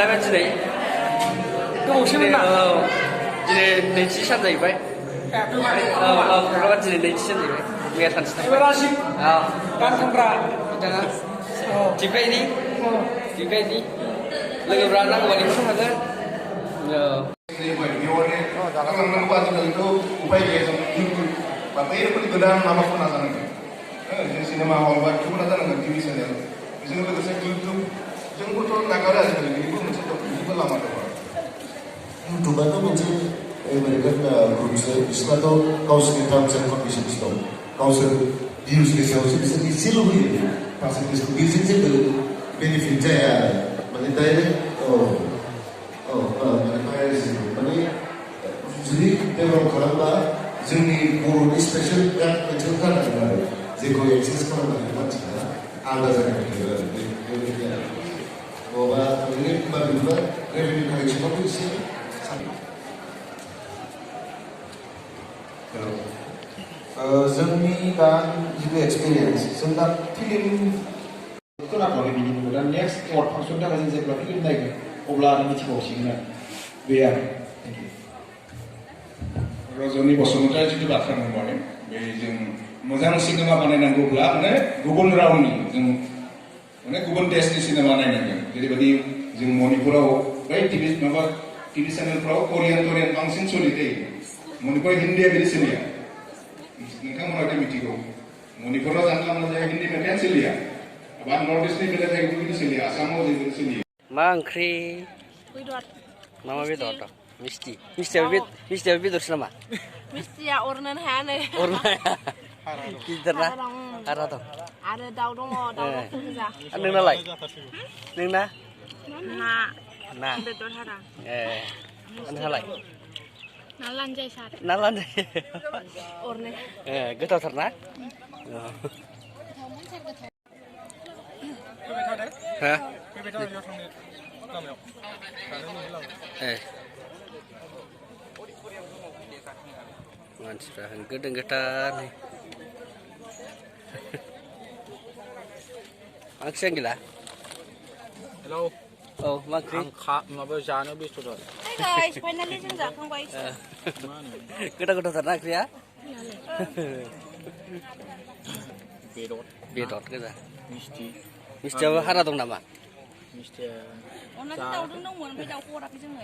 थालायबाय दिनै गोबावसैमोन ना दिनै नैथि सान जाहैबाय प्रग्रामा दिनै नैथि सान जाहैबाय मैया सानसे एबार आसिम गान खनग्रा बिथाङा टिपकाइनि लोगोफ्रा नांगौबा लिंहरनो हागोन उपाय गैया जों इउटुब बा बैफोर गोदान माबाखौ नाजानांगोन जों सिनेमा हल बा इउटुब नाजानांगोन टिभि चेनेल बेजों लोगोसे इउटुब जोंबोथ' नागारो आजिखालि बेनिबो मोनसे बेनिबो लामा दङ इउटुबाथ' मोनसे आमेरिकान ग्रुपसो बिसोरनाथ' गावसोरनि टार्म्स एन्ड कन्डिसन्स दं गावसोर भिउसनि सायावसो बिसोर एसेल' होयो पार्सेन्टेजखौ बेजों जेबो बेनिफिट जाया माने डाइरेक्ट माने जुदि डेभेलप खालामबा जोंनि बर'नि स्पेसियल गान मोनसे गाननांगोन आरो जेखौ एक्सेस खालामनो हायो मानसिफ्रा आलादा जायगायाव आरो बेबायदि आरो नङाबा ओरैनो होनबा बिदिबा रेभिनिउ कालेक्सनावबो एसे जोंनि दा जिथु एक्सपिरियेन्स जों दा फिल्म खोनाथ'वाखै बिनिखौ दा नेक्स्ट अवार्ड फांसन थाखाय जों जेब्ला फिल्म नायगोन अब्ला मिथिबावसिगोन आरो बे आरो रजनी बसुमतारी जिथु बाथ्रा बुंबाय बे जों मोजां सिनेमा बानायनांगौब्ला माने गुबुन रावनि जों माने गुबुन देशनि सिनेमा नायनांगोन जेरैबायदि जों मणिपुराव बै टिभि चेनेलफ्राव करियान बांसिन सोलियो मणिपुराव हिन्दीया बिदि सोलिया नोंथांमोना हयथ' मिथिगौ मणिपुराव जानला मोनला हिन्दी मेथाइयानो सोलिया बा नर्थ इस्टनि बेलेग जायगायाव बिदि सोलिया आसामाव जेबो सोलिया मा ओंख्रि मा बेदर दं मिस्टियाबो बेदरसो नामा मिस्टिया अरनोनो हाया नै अरनो हाया गिदिर ना हारा दं आरो दाउ दङ दाउ गोजा नोंनालाय नोंना ना बेदर हारा नोंहालाय ना लानजाय सार ना लानजाय अरनो गोथावथार ना मानसिफ्रा होंगो दोंगोथार नै मा ओंख्रि गैला हेलौ औ मा ओंख्रि माबा जानो बेस्थ'थार फाइनालि जों जाखांबाय गोथावथार ना ओंख्रिया बेदर गोजा मिस्टियाबो हारा दं नामा मिस्टिया अनलाजों दाउजों दंमोन ओमफ्राय दाउखौ हराखै जोङो